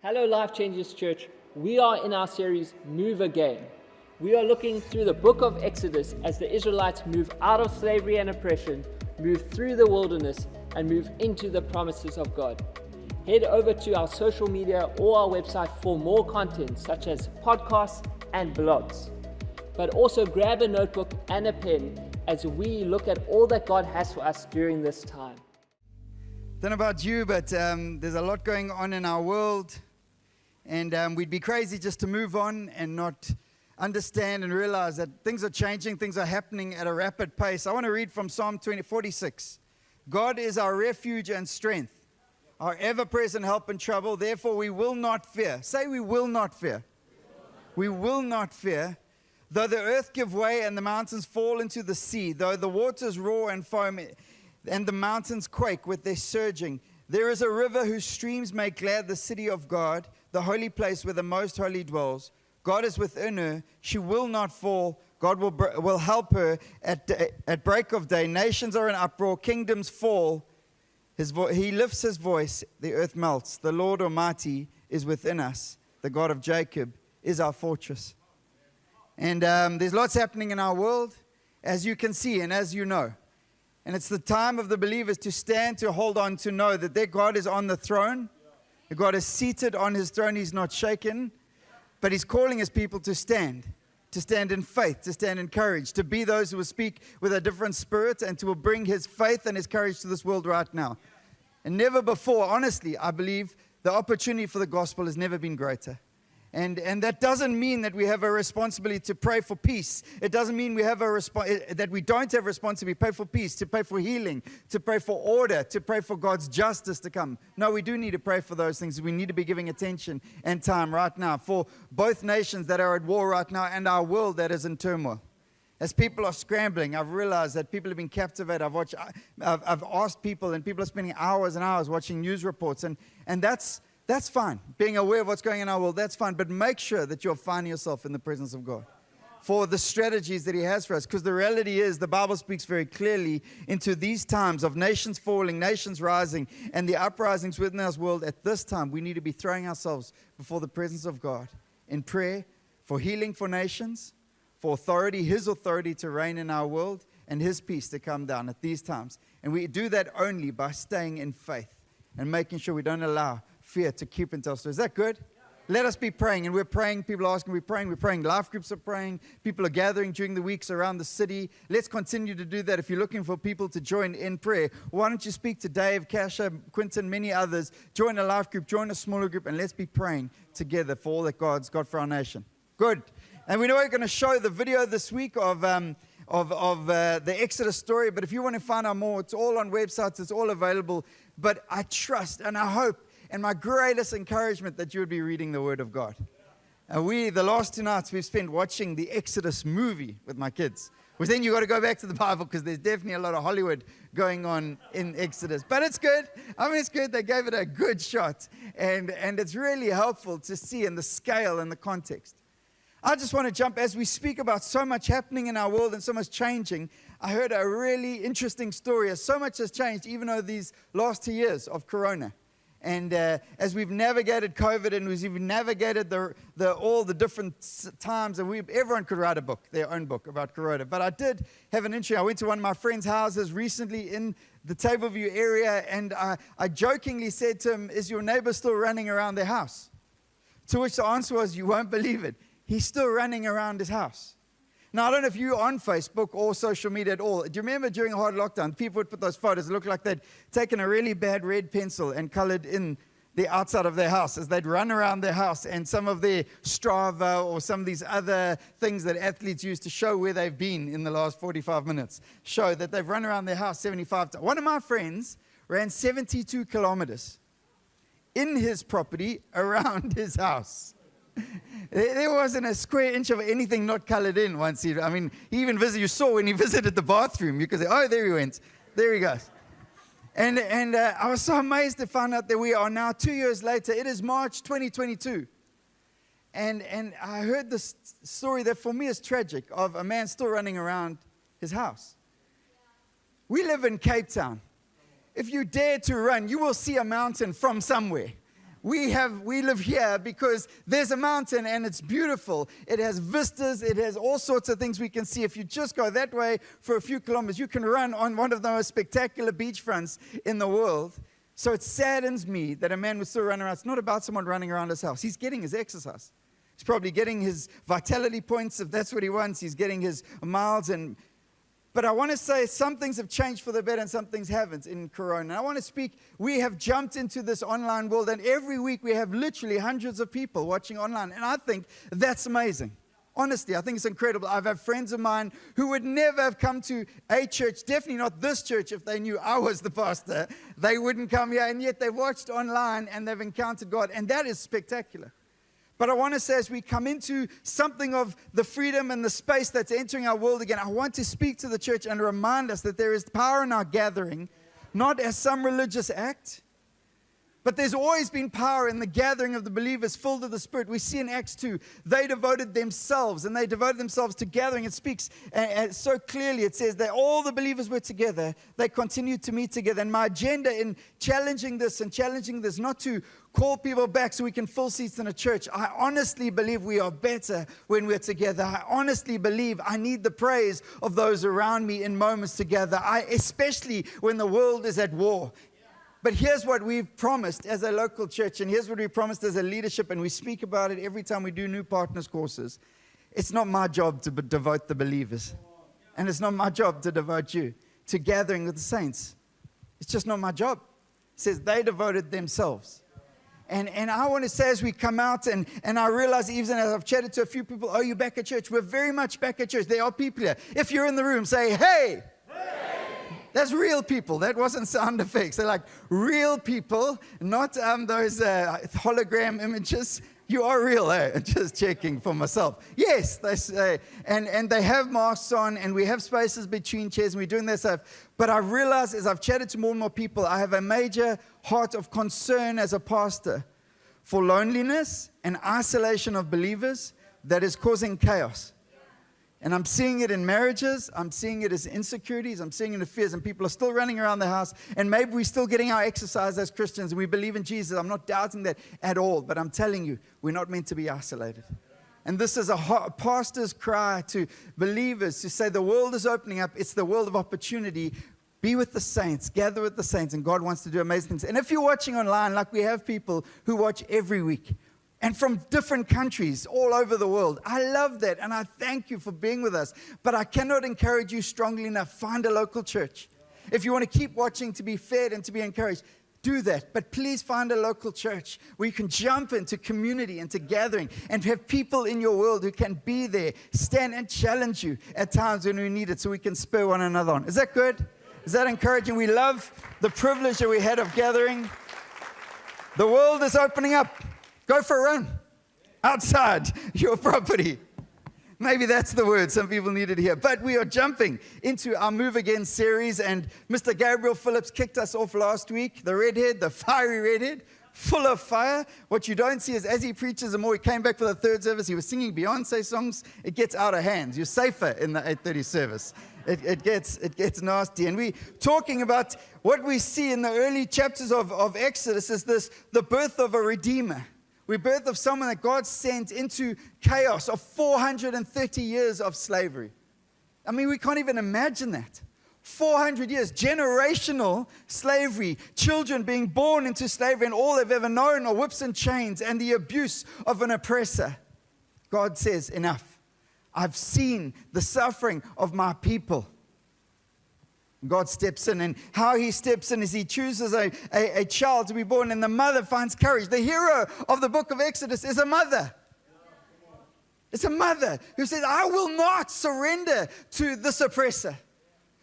Hello Life Changers Church, we are in our series Move Again. We are looking through the book of Exodus as the Israelites move out of slavery and oppression, move through the wilderness, and move into the promises of God. Head over to our social media or our website for more content such as podcasts and blogs. But also grab a notebook and a pen as we look at all that God has for us during this time. Don't know about you, but there's a lot going on in our world. And we'd be crazy just to move on and not understand and realize that things are changing, things are happening at a rapid pace. I want to read from Psalm 46. God is our refuge and strength, our ever-present help in trouble. Therefore, we will not fear. Say, we will not fear. We will not fear. Though the earth give way and the mountains fall into the sea, though the waters roar and foam and the mountains quake with their surging, there is a river whose streams make glad the city of God, the holy place where the Most Holy dwells. God is within her. She will not fall. God will help her at break of day. Nations are in uproar. Kingdoms fall. He lifts his voice. The earth melts. The Lord Almighty is within us. The God of Jacob is our fortress. And there's lots happening in our world, as you can see and as you know. And it's the time of the believers to stand, to hold on, to know that their God is on the throne. God is seated on his throne. He's not shaken. But he's calling his people to stand in faith, to stand in courage, to be those who will speak with a different spirit and to bring his faith and his courage to this world right now. And never before, honestly, I believe the opportunity for the gospel has never been greater. And that doesn't mean that we have a responsibility to pray for peace. It doesn't mean we have that we don't have a responsibility to pray for peace, to pray for healing, to pray for order, to pray for God's justice to come. No, we do need to pray for those things. We need to be giving attention and time right now for both nations that are at war right now and our world that is in turmoil. As people are scrambling, I've realized that people have been captivated. I've asked people, and people are spending hours and hours watching news reports, and that's fine. Being aware of what's going on in our world, that's fine. But make sure that you're finding yourself in the presence of God for the strategies that he has for us. Because the reality is, the Bible speaks very clearly into these times of nations falling, nations rising, and the uprisings within our world. At this time, we need to be throwing ourselves before the presence of God in prayer for healing for nations, for authority, his authority to reign in our world, and his peace to come down at these times. And we do that only by staying in faith and making sure we don't allow fear to keep into us. Is that good? Let us be praying. And we're praying. People are asking, we're praying. Life groups are praying. People are gathering during the weeks around the city. Let's continue to do that. If you're looking for people to join in prayer, why don't you speak to Dave, Kasha, Quinton, many others. Join a life group, join a smaller group, and let's be praying together for all that God's got for our nation. Good. And we know we're going to show the video this week of the Exodus story. But if you want to find out more, it's all on websites. It's all available. But I trust and I hope and my greatest encouragement that you would be reading the Word of God. And the last 2 nights, we've spent watching the Exodus movie with my kids. Which then you've got to go back to the Bible because there's definitely a lot of Hollywood going on in Exodus. But it's good. I mean, it's good. They gave it a good shot. And it's really helpful to see in the scale and the context. I just want to jump, as we speak about so much happening in our world and so much changing, I heard a really interesting story as so much has changed, even though these last 2 years of Corona. And as we've navigated COVID and as we've navigated all the different times, and everyone could write their own book about Corona. But I did have an entry. I went to one of my friend's houses recently in the Tableview area, and I jokingly said to him, "Is your neighbor still running around their house?" To which the answer was, "You won't believe it. He's still running around his house." Now, I don't know if you're on Facebook or social media at all. Do you remember during a hard lockdown, people would put those photos, it looked like they'd taken a really bad red pencil and colored in the outside of their house as they'd run around their house, and some of their Strava or some of these other things that athletes use to show where they've been in the last 45 minutes show that they've run around their house 75 times. One of my friends ran 72 kilometers in his property around his house. There wasn't a square inch of anything not colored in once. He even visited, you saw when he visited the bathroom, you could say, "Oh, there he went. There he goes." And I was so amazed to find out that we are now 2 years later. It is March 2022. And I heard this story that for me is tragic, of a man still running around his house. We live in Cape Town. If you dare to run, you will see a mountain from somewhere. we live here because there's a mountain and it's beautiful. It has vistas. It has all sorts of things we can see. If you just go that way for a few kilometers, you can run on one of the most spectacular beachfronts in the world. So it saddens me that a man would still run around. It's not about someone running around his house. He's getting his exercise. He's probably getting his vitality points if that's what he wants. He's getting his miles. But I want to say some things have changed for the better and some things haven't in Corona. And I want to speak, we have jumped into this online world, and every week we have literally hundreds of people watching online. And I think that's amazing. Honestly, I think it's incredible. I've had friends of mine who would never have come to a church, definitely not this church, if they knew I was the pastor. They wouldn't come here, and yet they've watched online and they've encountered God, and that is spectacular. But I want to say, as we come into something of the freedom and the space that's entering our world again, I want to speak to the church and remind us that there is power in our gathering, not as some religious act, but there's always been power in the gathering of the believers filled with the Spirit. We see in Acts 2, they devoted themselves to gathering. It speaks so clearly. It says that all the believers were together. They continued to meet together. And my agenda in challenging this, not to call people back so we can fill seats in a church. I honestly believe we are better when we're together. I honestly believe I need the praise of those around me in moments together, especially when the world is at war. But here's what we've promised as a local church, and here's what we promised as a leadership, and we speak about it every time we do new partners courses. It's not my job to devote the believers, and it's not my job to devote you to gathering with the saints. It's just not my job. It says they devoted themselves. And I want to say, as we come out, and I realize even as I've chatted to a few people, oh, you're back at church. We're very much back at church. There are people here. If you're in the room, say, hey. That's real people. That wasn't sound effects. They're like real people, not those hologram images. You are real, eh? Just checking for myself. Yes, they say. And they have masks on, and we have spaces between chairs, and we're doing that stuff. But I realize as I've chatted to more and more people, I have a major heart of concern as a pastor for loneliness and isolation of believers that is causing chaos. And I'm seeing it in marriages, I'm seeing it as insecurities, I'm seeing it in fears, and people are still running around the house, and maybe we're still getting our exercise as Christians, and we believe in Jesus. I'm not doubting that at all, but I'm telling you, we're not meant to be isolated. And this is a pastor's cry to believers to say the world is opening up. It's the world of opportunity. Be with the saints, gather with the saints, and God wants to do amazing things. And if you're watching online, like we have people who watch every week, and from different countries all over the world. I love that, and I thank you for being with us. But I cannot encourage you strongly enough. Find a local church. If you want to keep watching to be fed and to be encouraged, do that. But please find a local church where you can jump into community, into gathering, and have people in your world who can be there, stand and challenge you at times when we need it, so we can spur one another on. Is that good? Is that encouraging? We love the privilege that we had of gathering. The world is opening up. Go for a run outside your property. Maybe that's the word some people needed here. But we are jumping into our Move Again series, and Mr. Gabriel Phillips kicked us off last week. The redhead, the fiery redhead, full of fire. What you don't see is as he preaches and more, he came back for the third service. He was singing Beyonce songs. It gets out of hand. You're safer in the 8:30 service. It gets nasty. And we're talking about what we see in the early chapters of Exodus is the birth of a redeemer. We're birth of someone that God sent into chaos of 430 years of slavery. I mean, we can't even imagine that. 400 years, generational slavery, children being born into slavery, and all they've ever known are whips and chains and the abuse of an oppressor. God says, enough. I've seen the suffering of my people. God steps in, and how he steps in is he chooses a child to be born, and the mother finds courage. The hero of the book of Exodus is a mother. It's a mother who says, I will not surrender to this oppressor,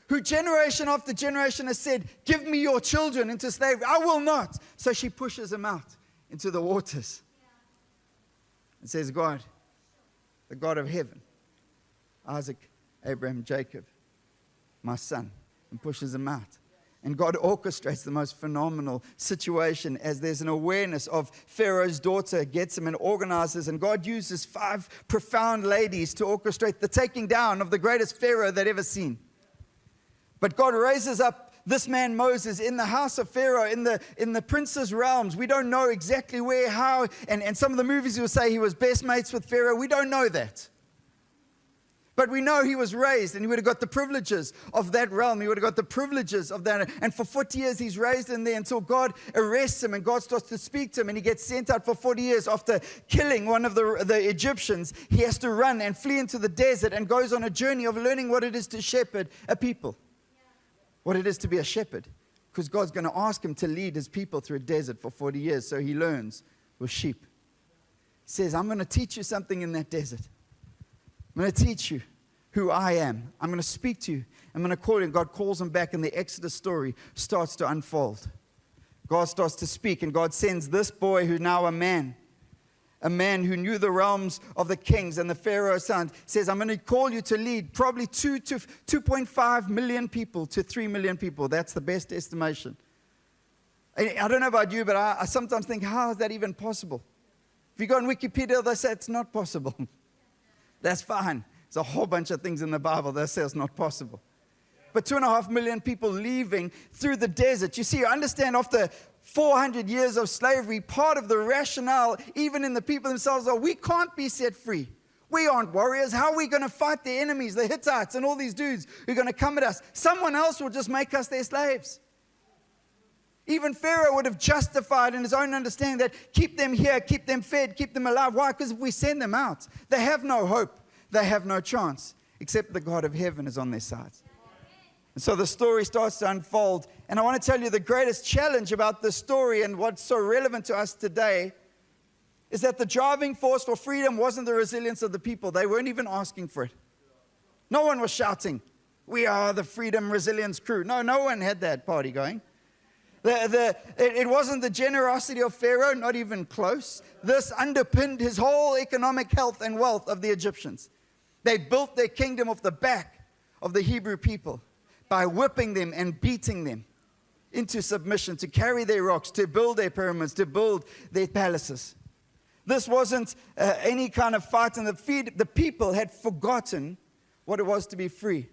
who generation after generation has said, give me your children into slavery. I will not. So she pushes them out into the waters and says, God, the God of heaven, Isaac, Abraham, Jacob, my son, and pushes them out. And God orchestrates the most phenomenal situation as there's an awareness of Pharaoh's daughter, gets him and organizes. And God uses 5 profound ladies to orchestrate the taking down of the greatest Pharaoh they'd ever seen. But God raises up this man Moses in the house of Pharaoh, in the prince's realms. We don't know exactly where, how, and some of the movies will say he was best mates with Pharaoh. We don't know that. But we know he was raised, and he would have got the privileges of that realm. He would have got the privileges of that. And for 40 years, he's raised in there until God arrests him, and God starts to speak to him, and he gets sent out for 40 years. After killing one of the Egyptians, he has to run and flee into the desert and goes on a journey of learning what it is to shepherd a people, what it is to be a shepherd, because God's going to ask him to lead his people through a desert for 40 years, so he learns with sheep. He says, I'm going to teach you something in that desert. I'm going to teach you who I am. I'm going to speak to you. I'm going to call you. And God calls him back, and the Exodus story starts to unfold. God starts to speak, and God sends this boy who's now a man who knew the realms of the kings and the Pharaoh's son, says, I'm going to call you to lead probably 2.5 million people to 3 million people. That's the best estimation. I don't know about you, but I sometimes think, how is that even possible? If you go on Wikipedia, they say it's not possible. That's fine. There's a whole bunch of things in the Bible that say it's not possible. But 2.5 million people leaving through the desert. You see, you understand, after 400 years of slavery, part of the rationale, even in the people themselves, are we can't be set free. We aren't warriors. How are we going to fight the enemies, the Hittites and all these dudes who are going to come at us? Someone else will just make us their slaves. Even Pharaoh would have justified in his own understanding that keep them here, keep them fed, keep them alive. Why? Because if we send them out, they have no hope. They have no chance, except the God of heaven is on their side. And so the story starts to unfold. And I want to tell you the greatest challenge about this story and what's so relevant to us today is that the driving force for freedom wasn't the resilience of the people. They weren't even asking for it. No one was shouting, we are the freedom resilience crew. No one had that party going. It wasn't the generosity of Pharaoh, not even close. This underpinned his whole economic health and wealth of the Egyptians. They built their kingdom off the back of the Hebrew people by whipping them and beating them into submission, to carry their rocks, to build their pyramids, to build their palaces. This wasn't any kind of fight in the feet. The people had forgotten what it was to be free.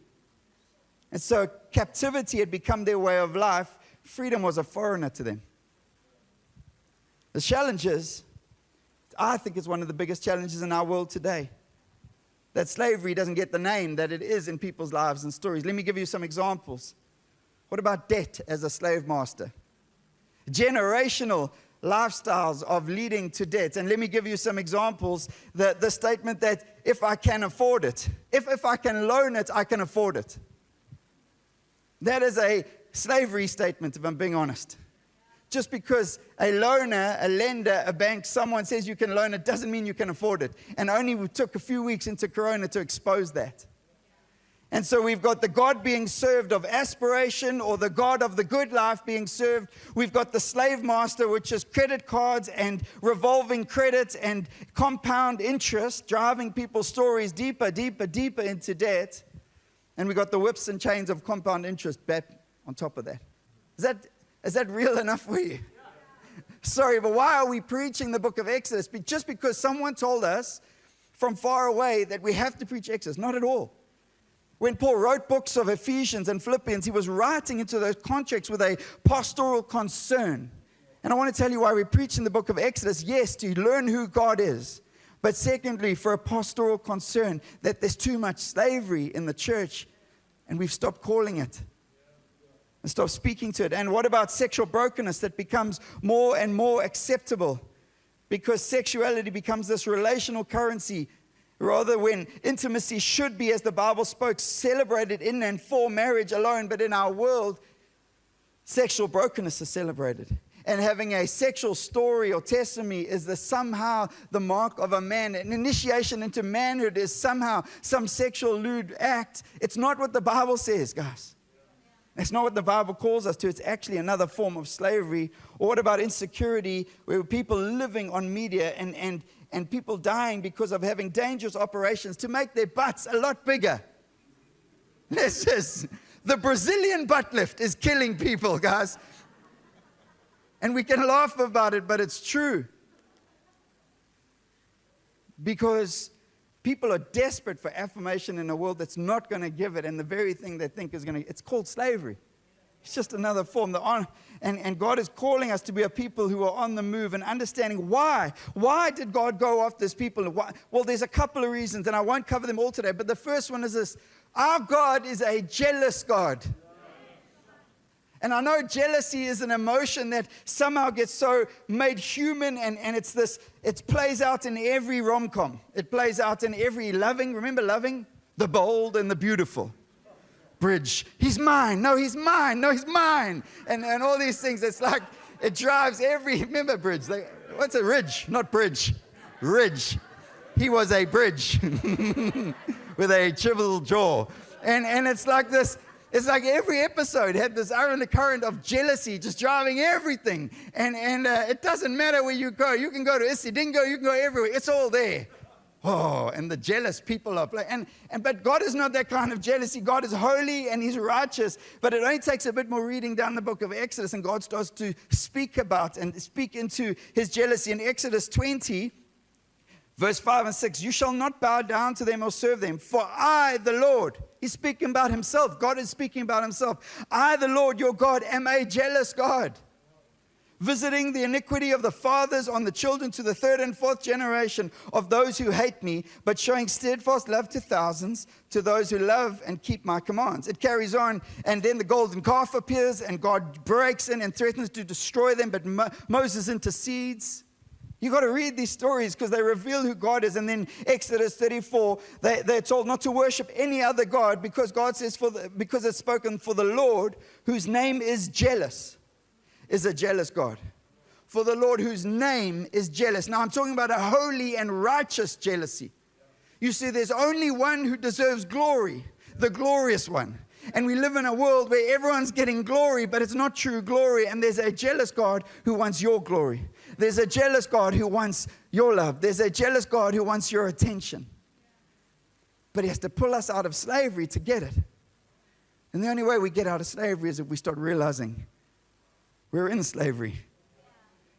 And so captivity had become their way of life. Freedom was a foreigner to them. The challenge is, I think it's one of the biggest challenges in our world today, that slavery doesn't get the name that it is in people's lives and stories. Let me give you some examples. What about debt as a slave master? Generational lifestyles of leading to debt. And let me give you some examples. The statement that if I can afford it, if I can loan it, I can afford it. That is a slavery statement, if I'm being honest. Just because a loaner, a lender, a bank, someone says you can loan it, doesn't mean you can afford it. And only we took a few weeks into Corona to expose that. And so we've got the God being served of aspiration, or the God of the good life being served. We've got the slave master, which is credit cards and revolving credit and compound interest, driving people's stories deeper into debt. And we've got the whips and chains of compound interest back on top of that. Is that real enough for you? Sorry, but why are we preaching the book of Exodus? Just because someone told us from far away that we have to preach Exodus? Not at all. When Paul wrote books of Ephesians and Philippians, he was writing into those contracts with a pastoral concern. And I want to tell you why we're preaching the book of Exodus. Yes, to learn who God is. But secondly, for a pastoral concern that there's too much slavery in the church and we've stopped calling it and stopped speaking to it. And what about sexual brokenness that becomes more and more acceptable because sexuality becomes this relational currency, rather when intimacy should be, as the Bible spoke, celebrated in and for marriage alone. But in our world, sexual brokenness is celebrated. And having a sexual story or testimony is somehow the mark of a man. An initiation into manhood is somehow some sexual lewd act. It's not what the Bible says, guys. It's not what the Bible calls us to. It's actually another form of slavery. Or what about insecurity, where people living on media and people dying because of having dangerous operations to make their butts a lot bigger? The Brazilian butt lift is killing people, guys. And we can laugh about it, but it's true. Because people are desperate for affirmation in a world that's not going to give it, and the very thing they think is going to, it's called slavery. It's just another form. And God is calling us to be a people who are on the move and understanding why. Why did God go after His people? Why? Well, there's a couple of reasons, and I won't cover them all today. But the first one is this. Our God is a jealous God. And I know jealousy is an emotion that somehow gets so made human, and it's this, it plays out in every rom-com. It plays out in every Loving. Remember Loving? The bold and the beautiful. Bridge. He's mine. No, he's mine. No, he's mine. And all these things. It's like, it drives every, remember Bridge? Like, what's a ridge? Not bridge. Ridge. He was a bridge with a chiseled jaw. And it's like this. It's like every episode had this undercurrent of jealousy just driving everything. And it doesn't matter where you go. You can go to Isidingo, you can go everywhere. It's all there. Oh, and the jealous people are playing. But God is not that kind of jealousy. God is holy and He's righteous. But it only takes a bit more reading down the book of Exodus, and God starts to speak about and speak into His jealousy. In Exodus 20, verse 5 and 6, you shall not bow down to them or serve them, for I, the Lord, He's speaking about Himself. God is speaking about Himself. I, the Lord, your God, am a jealous God, visiting the iniquity of the fathers on the children to the third and fourth generation of those who hate me, but showing steadfast love to thousands, to those who love and keep my commands. It carries on, and then the golden calf appears, and God breaks in and threatens to destroy them, but Moses intercedes. You've got to read these stories because they reveal who God is. And then Exodus 34, they're told not to worship any other God, because God says, because it's spoken, for the Lord, whose name is jealous, is a jealous God. For the Lord, whose name is jealous. Now, I'm talking about a holy and righteous jealousy. You see, there's only one who deserves glory, the glorious one. And we live in a world where everyone's getting glory, but it's not true glory. And there's a jealous God who wants your glory. There's a jealous God who wants your love. There's a jealous God who wants your attention. But He has to pull us out of slavery to get it. And the only way we get out of slavery is if we start realizing we're in slavery.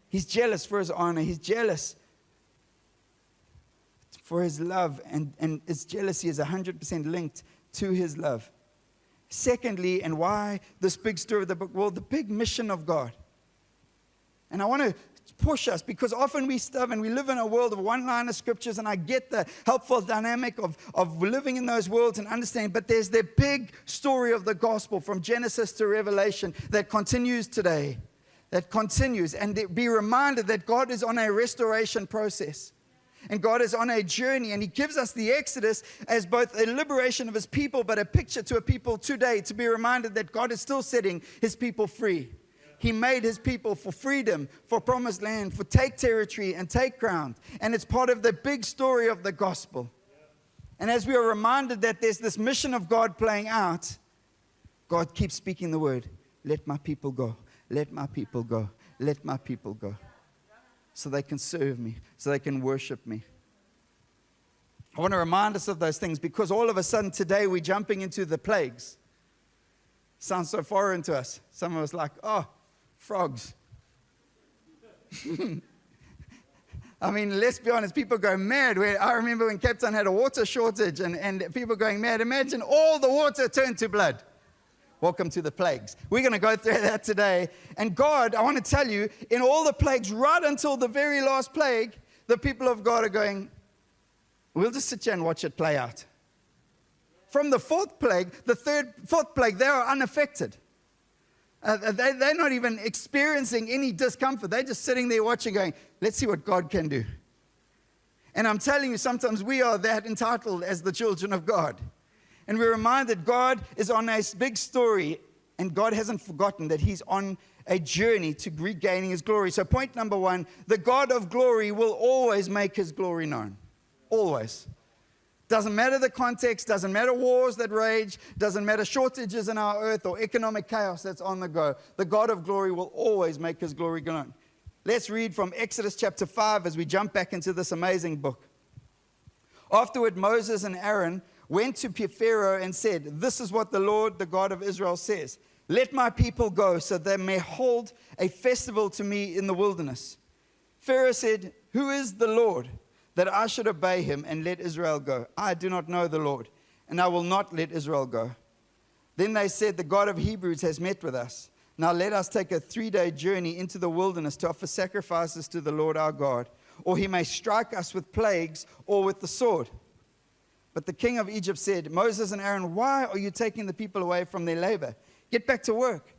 He's jealous for His honor. He's jealous for His love. And His jealousy is 100% linked to His love. Secondly, and why this big story of the book? Well, the big mission of God. And I want to push us, because often we stuff and we live in a world of one-liner scriptures, and I get the helpful dynamic of living in those worlds and understanding, but there's the big story of the gospel from Genesis to Revelation that continues today, and be reminded that God is on a restoration process. And God is on a journey, and He gives us the Exodus as both a liberation of His people, but a picture to a people today to be reminded that God is still setting His people free. He made His people for freedom, for promised land, for take territory and take ground. And it's part of the big story of the gospel. And as we are reminded that there's this mission of God playing out, God keeps speaking the word, let my people go, let my people go, let my people go. So they can serve me, so they can worship me. I want to remind us of those things, because all of a sudden today we're jumping into the plagues. Sounds so foreign to us. Some of us like, oh, frogs. I mean, let's be honest, people go mad. I remember when Cape Town had a water shortage and people going mad. Imagine all the water turned to blood. Welcome to the plagues. We're going to go through that today. And God, I want to tell you, in all the plagues, right until the very last plague, the people of God are going, we'll just sit here and watch it play out. From the fourth plague, fourth plague, they are unaffected. They're not even experiencing any discomfort. They're just sitting there watching, going, let's see what God can do. And I'm telling you, sometimes we are that entitled as the children of God. And we're reminded God is on a big story, and God hasn't forgotten that He's on a journey to regaining His glory. So point number one, the God of glory will always make His glory known. Always. Doesn't matter the context, doesn't matter wars that rage, doesn't matter shortages in our earth or economic chaos that's on the go. The God of glory will always make His glory known. Let's read from Exodus chapter 5 as we jump back into this amazing book. Afterward, Moses and Aaron went to Pharaoh and said, this is what the Lord, the God of Israel, says. Let my people go so they may hold a festival to me in the wilderness. Pharaoh said, who is the Lord that I should obey Him and let Israel go? I do not know the Lord, and I will not let Israel go. Then they said, the God of Hebrews has met with us. Now let us take a 3-day journey into the wilderness to offer sacrifices to the Lord our God, or he may strike us with plagues or with the sword. But the king of Egypt said, Moses and Aaron, why are you taking the people away from their labor? Get back to work.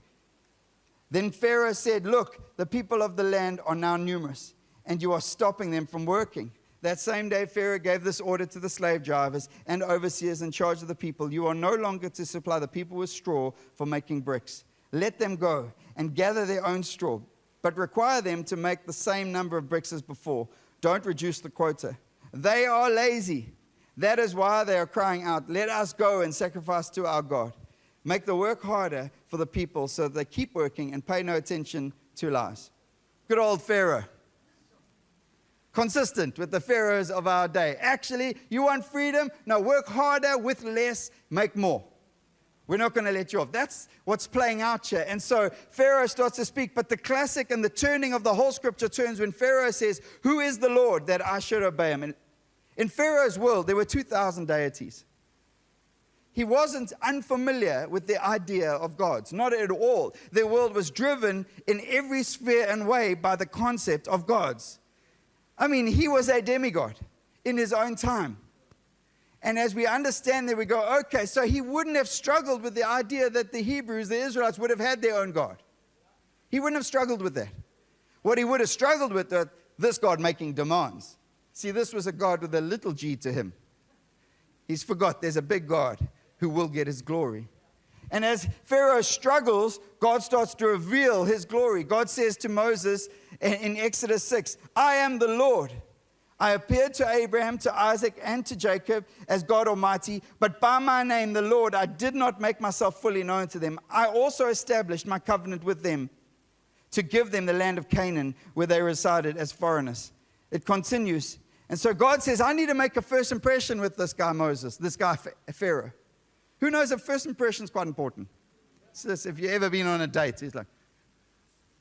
Then Pharaoh said, look, the people of the land are now numerous, and you are stopping them from working. That same day, Pharaoh gave this order to the slave drivers and overseers in charge of the people. You are no longer to supply the people with straw for making bricks. Let them go and gather their own straw, but require them to make the same number of bricks as before. Don't reduce the quota. They are lazy. That is why they are crying out, let us go and sacrifice to our God. Make the work harder for the people so that they keep working and pay no attention to lies. Good old Pharaoh. Consistent with the pharaohs of our day. Actually, you want freedom? No, work harder with less, make more. We're not going to let you off. That's what's playing out here. And so Pharaoh starts to speak, but the classic and the turning of the whole scripture turns when Pharaoh says, who is the Lord that I should obey him? And in Pharaoh's world, there were 2,000 deities. He wasn't unfamiliar with the idea of gods, not at all. Their world was driven in every sphere and way by the concept of gods. I mean, he was a demigod in his own time. And as we understand that, we go, okay, so he wouldn't have struggled with the idea that the Hebrews, the Israelites, would have had their own God. He wouldn't have struggled with that. What he would have struggled with, this God making demands. See, this was a God with a little g to him. He's forgot there's a big God who will get his glory. And as Pharaoh struggles, God starts to reveal his glory. God says to Moses in Exodus 6, I am the Lord. I appeared to Abraham, to Isaac, and to Jacob as God Almighty, but by my name, the Lord, I did not make myself fully known to them. I also established my covenant with them to give them the land of Canaan where they resided as foreigners. It continues. And so God says, I need to make a first impression with this guy Moses, this guy Pharaoh. Who knows that first impression is quite important? So if you've ever been on a date, it's like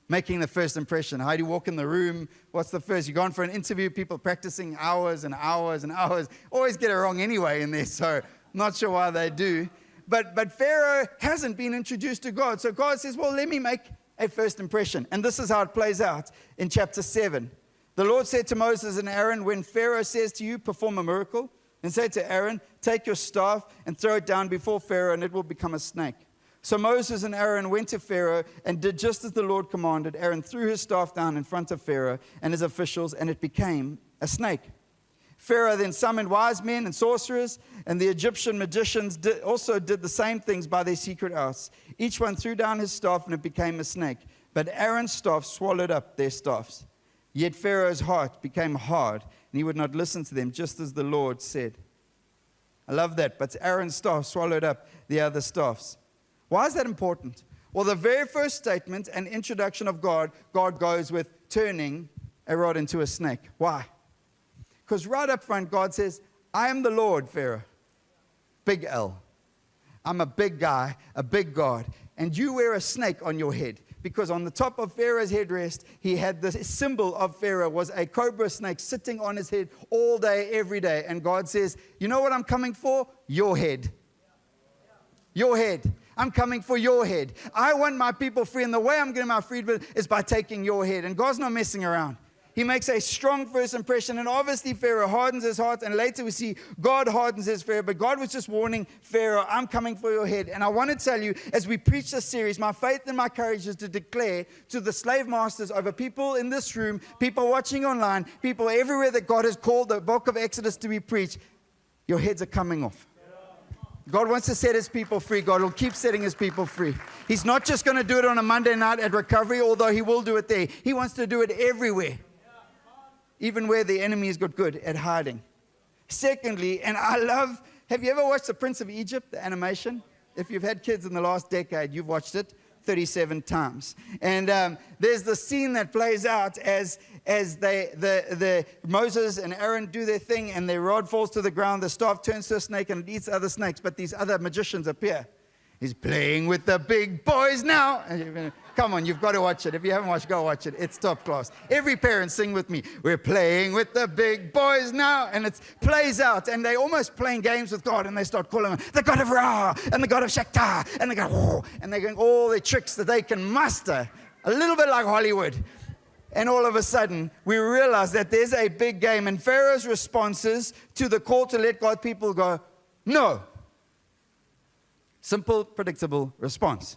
making the first impression. How do you walk in the room? What's the first? You've gone for an interview, people practicing hours and hours and hours. Always get it wrong anyway in there, so not sure why they do. But Pharaoh hasn't been introduced to God. So God says, well, let me make a first impression. And this is how it plays out in chapter 7. The Lord said to Moses and Aaron, when Pharaoh says to you, perform a miracle, and say to Aaron, take your staff and throw it down before Pharaoh, and it will become a snake. So Moses and Aaron went to Pharaoh and did just as the Lord commanded. Aaron threw his staff down in front of Pharaoh and his officials, and it became a snake. Pharaoh then summoned wise men and sorcerers, and the Egyptian magicians also did the same things by their secret arts. Each one threw down his staff, and it became a snake. But Aaron's staff swallowed up their staffs. Yet Pharaoh's heart became hard, and he would not listen to them, just as the Lord said. I love that. But Aaron's staff swallowed up the other staffs. Why is that important? Well, the very first statement and introduction of God goes with turning a rod into a snake. Why? Because right up front, God says, I am the Lord, Pharaoh. Big L. I'm a big guy, a big God. And you wear a snake on your head. Because on the top of Pharaoh's headrest, he had the symbol of Pharaoh was a cobra snake sitting on his head all day, every day. And God says, you know what I'm coming for? Your head. Your head. I'm coming for your head. I want my people free, and the way I'm getting my freedom is by taking your head. And God's not messing around. He makes a strong first impression, and obviously Pharaoh hardens his heart, and later we see God hardens his Pharaoh, but God was just warning Pharaoh, I'm coming for your head. And I want to tell you, as we preach this series, my faith and my courage is to declare to the slave masters over people in this room, people watching online, people everywhere that God has called the book of Exodus to be preached, your heads are coming off. God wants to set his people free. God will keep setting his people free. He's not just going to do it on a Monday night at recovery, although he will do it there. He wants to do it everywhere. Even where the enemy is good at hiding. Secondly, and I love, have you ever watched The Prince of Egypt, the animation? If you've had kids in the last decade, you've watched it 37 times. And there's the scene that plays out as Moses and Aaron do their thing, and their rod falls to the ground, the staff turns to a snake, and it eats other snakes, but these other magicians appear. He's playing with the big boys now. Come on, you've got to watch it. If you haven't watched, go watch it. It's top class. Every parent sing with me. We're playing with the big boys now. And it plays out. And they almost playing games with God. And they start calling him the God of Ra and the God of Shakta. And they go, oh, and they're going all the tricks that they can muster. A little bit like Hollywood. And all of a sudden, we realize that there's a big game. And Pharaoh's responses to the call to let God's people go, no. Simple, predictable response.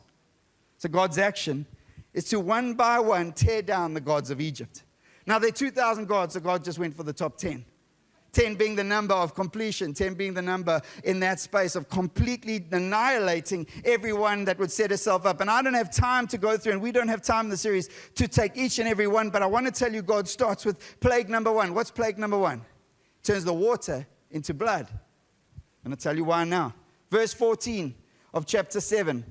So God's action is to one by one tear down the gods of Egypt. Now there are 2,000 gods, so God just went for the top 10. 10 being the number of completion, 10 being the number in that space of completely annihilating everyone that would set itself up. And I don't have time to go through, and we don't have time in the series to take each and every one, but I want to tell you God starts with plague number 1. What's plague number 1? Turns the water into blood. I'm going to tell you why now. Verse 14 of chapter 7.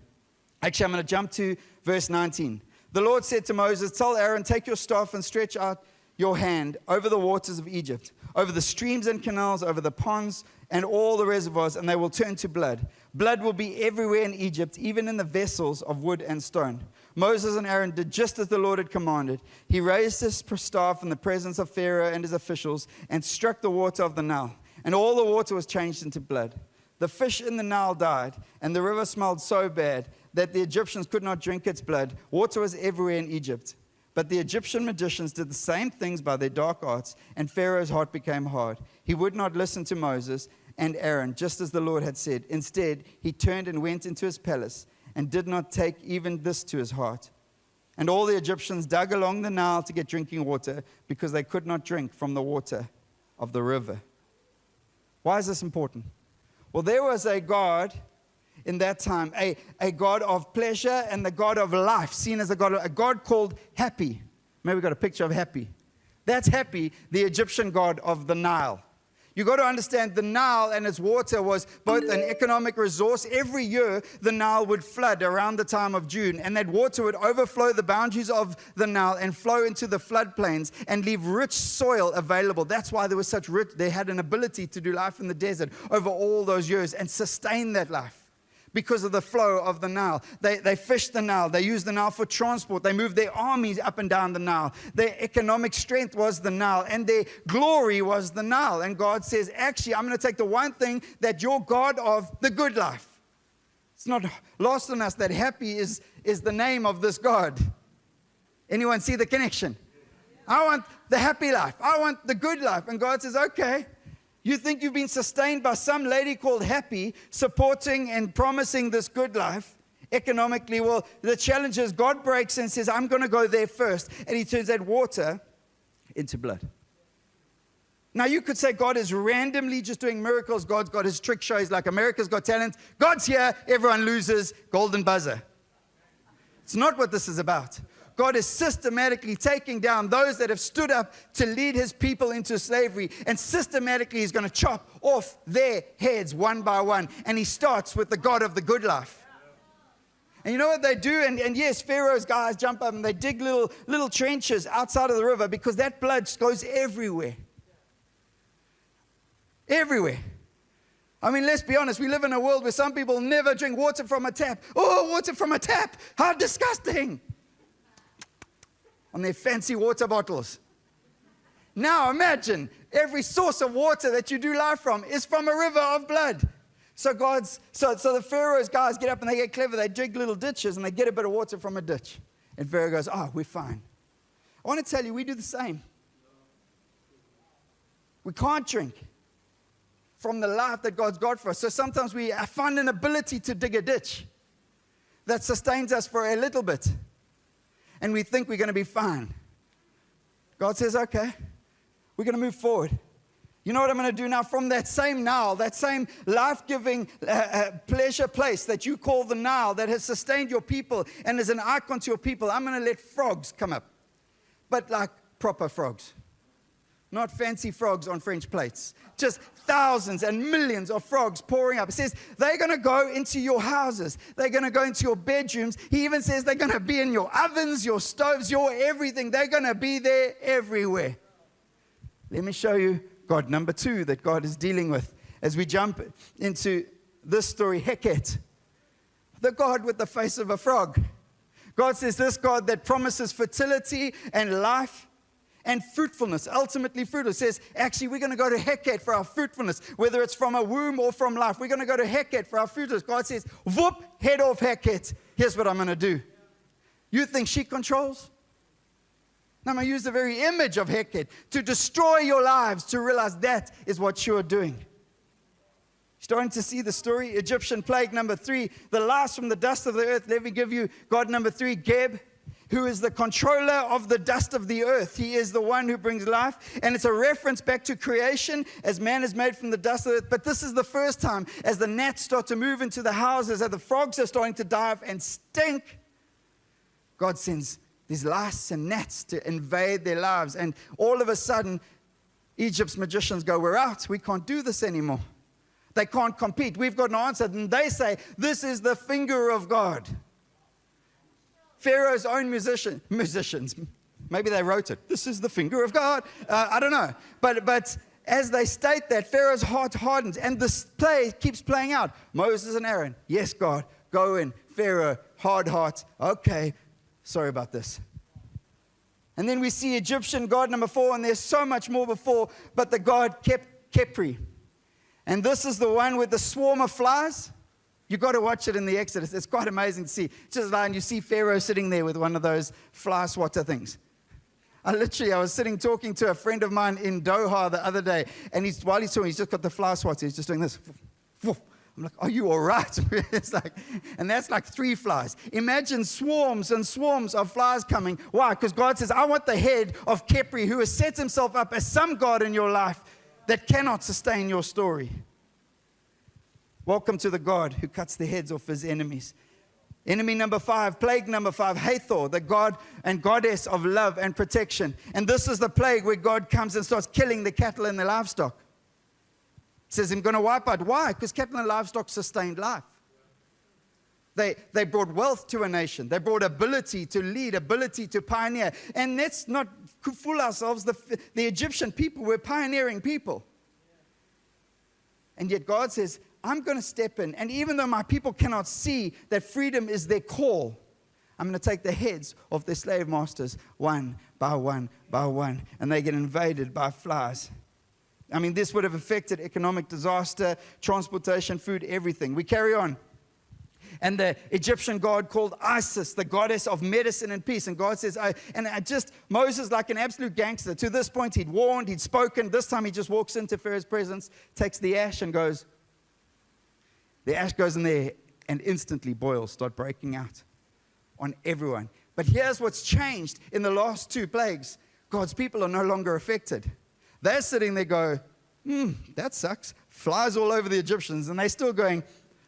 Actually, I'm going to jump to verse 19. The Lord said to Moses, tell Aaron, take your staff and stretch out your hand over the waters of Egypt, over the streams and canals, over the ponds and all the reservoirs, and they will turn to blood. Blood will be everywhere in Egypt, even in the vessels of wood and stone. Moses and Aaron did just as the Lord had commanded. He raised his staff in the presence of Pharaoh and his officials and struck the water of the Nile, and all the water was changed into blood. The fish in the Nile died, and the river smelled so bad that the Egyptians could not drink its blood. Water was everywhere in Egypt. But the Egyptian magicians did the same things by their dark arts, and Pharaoh's heart became hard. He would not listen to Moses and Aaron, just as the Lord had said. Instead, he turned and went into his palace and did not take even this to his heart. And all the Egyptians dug along the Nile to get drinking water because they could not drink from the water of the river. Why is this important? Well, there was a God in that time, a God of pleasure and the God of life, seen as a God called Happy. Maybe we've got a picture of Happy. That's Happy, the Egyptian god of the Nile. You've got to understand the Nile and its water was both an economic resource. Every year, the Nile would flood around the time of June, and that water would overflow the boundaries of the Nile and flow into the floodplains and leave rich soil available. That's why there was such rich, they had an ability to do life in the desert over all those years and sustain that life. Because of the flow of the Nile. They fished the Nile. They used the Nile for transport. They moved their armies up and down the Nile. Their economic strength was the Nile. And their glory was the Nile. And God says, actually, I'm going to take the one thing that you're God of the good life. It's not lost on us that Happy is the name of this God. Anyone see the connection? I want the happy life. I want the good life. And God says, okay. You think you've been sustained by some lady called Happy, supporting and promising this good life economically. Well, the challenge is God breaks and says, I'm going to go there first. And he turns that water into blood. Now, you could say God is randomly just doing miracles. God's got his trick shows like America's Got Talent. God's here, everyone loses, golden buzzer. It's not what this is about. God is systematically taking down those that have stood up to lead his people into slavery. And systematically he's going to chop off their heads one by one. And he starts with the God of the good life. And you know what they do? And yes, Pharaoh's guys jump up and they dig little trenches outside of the river because that blood goes everywhere. Everywhere. I mean, let's be honest. We live in a world where some people never drink water from a tap. Oh, water from a tap. How disgusting. On their fancy water bottles. Now imagine every source of water that you do life from is from a river of blood. So the Pharaoh's guys get up and they get clever. They dig little ditches and they get a bit of water from a ditch. And Pharaoh goes, oh, we're fine. I want to tell you, we do the same. We can't drink from the life that God's got for us. So sometimes we find an ability to dig a ditch that sustains us for a little bit. And we think we're going to be fine. God says, okay, we're going to move forward. You know what I'm going to do now? From that same Nile, that same life-giving pleasure place that you call the Nile, that has sustained your people and is an icon to your people, I'm going to let frogs come up. But like proper frogs. Not fancy frogs on French plates. Just thousands and millions of frogs pouring up. It says they're going to go into your houses. They're going to go into your bedrooms. He even says they're going to be in your ovens, your stoves, your everything. They're going to be there everywhere. Let me show you God number 2 that God is dealing with as we jump into this story, Heket. the God with the face of a frog. God says this God that promises fertility and life and fruitfulness, ultimately fruitfulness, says, actually, we're going to go to Heket for our fruitfulness, whether it's from a womb or from life. We're going to go to Heket for our fruitfulness. God says, whoop, head off Heket. Here's what I'm going to do. You think she controls? No, I'm going to use the very image of Heket to destroy your lives, to realize that is what you're doing. Starting to see the story. Egyptian plague number 3, the last from the dust of the earth. Let me give you God number 3, Geb, who is the controller of the dust of the earth. He is the one who brings life. And it's a reference back to creation as man is made from the dust of the earth. But this is the first time as the gnats start to move into the houses, as the frogs are starting to dive and stink, God sends these lice and gnats to invade their lives. And all of a sudden, Egypt's magicians go, we're out. We can't do this anymore. They can't compete. We've got an answer. And they say, this is the finger of God. Pharaoh's own musicians, maybe they wrote it. This is the finger of God. I don't know. But as they state that, Pharaoh's heart hardens. And this play keeps playing out. Moses and Aaron, yes, God, go in. Pharaoh, hard heart. Okay, sorry about this. And then we see Egyptian God number 4, and there's so much more before, but the God KHEPRI. And this is the one with the swarm of flies. You've got to watch it in the Exodus. It's quite amazing to see. Just like you see Pharaoh sitting there with one of those fly swatter things. I was sitting talking to a friend of mine in Doha the other day, and while he's talking, he's just got the fly swatter. He's just doing this. I'm like, are you all right? It's like, and that's like 3 flies. Imagine swarms and swarms of flies coming. Why? Because God says, I want the head of KHEPRI, who has set himself up as some God in your life that cannot sustain your story. Welcome to the God who cuts the heads off his enemies. Enemy number 5, plague number 5, Hathor, the God and goddess of love and protection. And this is the plague where God comes and starts killing the cattle and the livestock. It says, I'm going to wipe out. Why? Because cattle and livestock sustained life. They brought wealth to a nation. They brought ability to lead, ability to pioneer. And let's not fool ourselves. The Egyptian people were pioneering people. And yet God says, I'm going to step in. And even though my people cannot see that freedom is their call, I'm going to take the heads of their slave masters one by one by one. And they get invaded by flies. I mean, this would have affected economic disaster, transportation, food, everything. We carry on. And the Egyptian god called Isis, the goddess of medicine and peace. And God says, Moses, like an absolute gangster. To this point, he'd warned, he'd spoken. This time he just walks into Pharaoh's presence, takes the ash and goes. The ash goes in there and instantly boils start breaking out on everyone. But here's what's changed in the last 2 plagues. God's people are no longer affected. They're sitting there going, that sucks. Flies all over the Egyptians. And they're still going,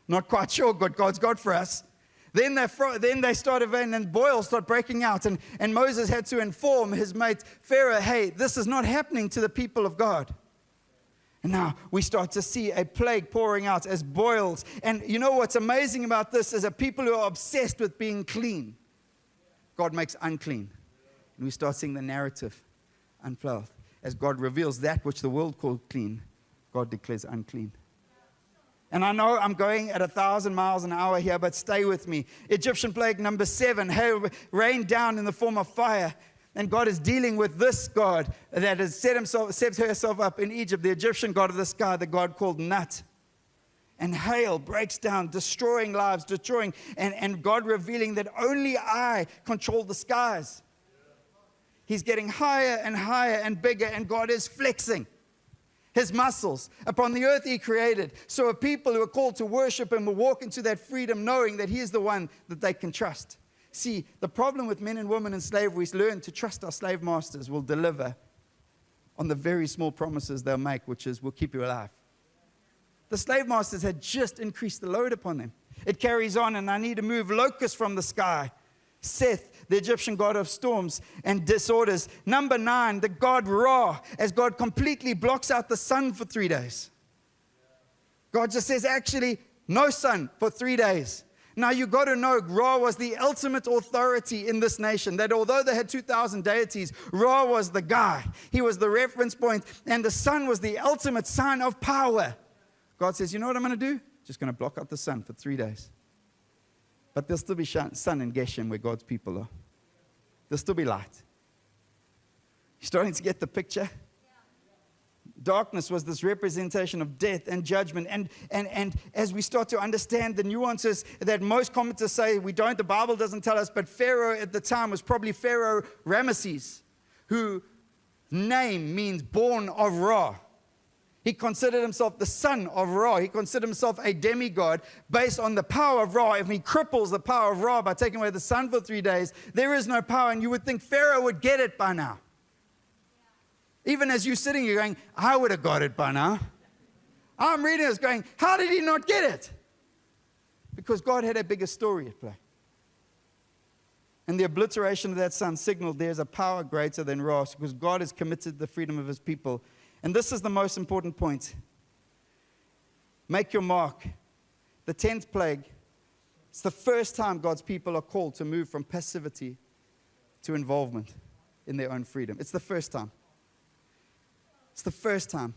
not quite sure what God's got for us. Then they start evading and boils start breaking out. And Moses had to inform his mate Pharaoh, hey, this is not happening to the people of God. And now we start to see a plague pouring out as boils. And you know what's amazing about this is that people who are obsessed with being clean, God makes unclean. And we start seeing the narrative unfold. As God reveals that which the world called clean, God declares unclean. And I know I'm going at 1,000 miles an hour here, but stay with me. Egyptian plague number 7, hail rained down in the form of fire. And God is dealing with this God that has set herself up in Egypt, the Egyptian God of the sky, the God called Nut. And hail breaks down, destroying lives, and God revealing that only I control the skies. He's getting higher and higher and bigger, and God is flexing his muscles upon the earth he created. So a people who are called to worship him will walk into that freedom knowing that he is the one that they can trust. See, the problem with men and women in slavery is learn to trust our slave masters will deliver on the very small promises they'll make, which is, we'll keep you alive. The slave masters had just increased the load upon them. It carries on, and I need to move locusts from the sky. Seth, the Egyptian god of storms and disorders. Number 9, the god Ra, as God completely blocks out the sun for 3 days. God just says, actually, no sun for 3 days. Now, you got to know, Ra was the ultimate authority in this nation, that although they had 2,000 deities, Ra was the guy. He was the reference point, and the sun was the ultimate sign of power. God says, you know what I'm going to do? Just going to block out the sun for 3 days. But there'll still be sun in Geshem where God's people are. There'll still be light. You starting to get the picture? Darkness was this representation of death and judgment. And as we start to understand the nuances that most commenters say we don't, the Bible doesn't tell us, but Pharaoh at the time was probably Pharaoh Ramesses, whose name means born of Ra. He considered himself the son of Ra. He considered himself a demigod based on the power of Ra. If he cripples the power of Ra by taking away the sun for 3 days, there is no power. And you would think Pharaoh would get it by now. Even as you're sitting here going, I would have got it by now. I'm reading this going, how did he not get it? Because God had a bigger story at play. And the obliteration of that sun signaled there's a power greater than Ra, because God is committed to the freedom of his people. And this is the most important point. Make your mark. The 10th plague, it's the first time God's people are called to move from passivity to involvement in their own freedom. It's the first time. It's the first time.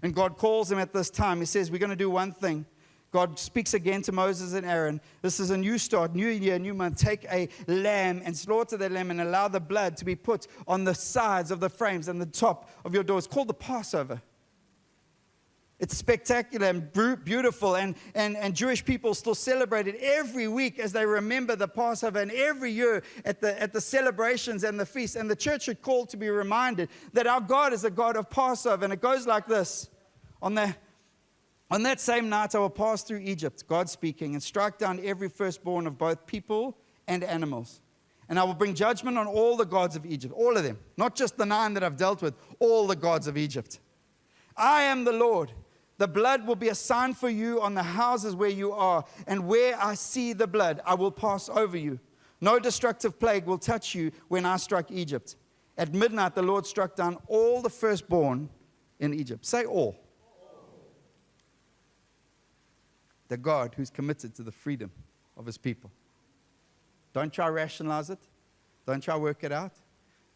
And God calls them at this time. He says, we're going to do one thing. God speaks again to Moses and Aaron. This is a new start, new year, new month. Take a lamb and slaughter the lamb and allow the blood to be put on the sides of the frames and the top of your doors. It's called the Passover. It's spectacular and beautiful, and Jewish people still celebrate it every week as they remember the Passover, and every year at the celebrations and the feasts. And the church should call to be reminded that our God is a God of Passover. And it goes like this. On that same night I will pass through Egypt, God speaking, and strike down every firstborn of both people and animals. And I will bring judgment on all the gods of Egypt, all of them, not just the 9 that I've dealt with, all the gods of Egypt. I am the Lord. The blood will be a sign for you on the houses where you are, and where I see the blood, I will pass over you. No destructive plague will touch you when I strike Egypt. At midnight the Lord struck down all the firstborn in Egypt. Say all. The God who's committed to the freedom of his people. Don't try rationalize it. Don't try work it out.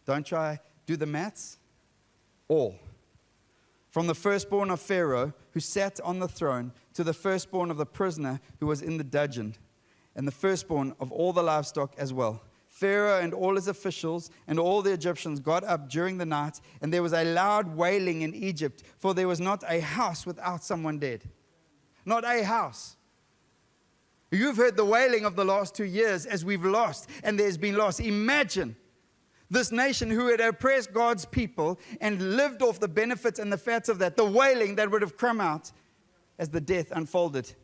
Don't try do the maths. All. From the firstborn of Pharaoh who sat on the throne to the firstborn of the prisoner who was in the dungeon, and the firstborn of all the livestock as well. Pharaoh and all his officials and all the Egyptians got up during the night, and there was a loud wailing in Egypt, for there was not a house without someone dead. Not a house. You've heard the wailing of the last 2 years as we've lost, and there's been loss. Imagine this nation who had oppressed God's people and lived off the benefits and the fats of that, the wailing that would have come out as the death unfolded. It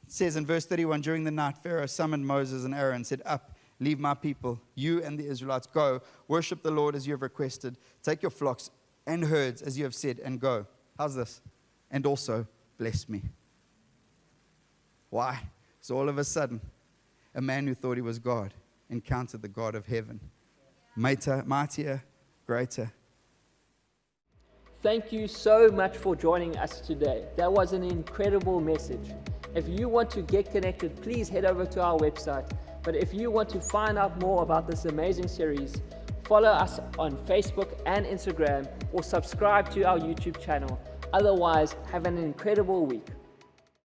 says in verse 31, during the night, Pharaoh summoned Moses and Aaron and said, up, leave my people, you and the Israelites, go, worship the Lord as you have requested, take your flocks and herds as you have said, and go. How's this? And also bless me. Why? So all of a sudden, a man who thought he was God encountered the God of heaven. Mightier, greater. Thank you so much for joining us today. That was an incredible message. If you want to get connected, please head over to our website. But if you want to find out more about this amazing series, follow us on Facebook and Instagram, or subscribe to our YouTube channel. Otherwise, have an incredible week.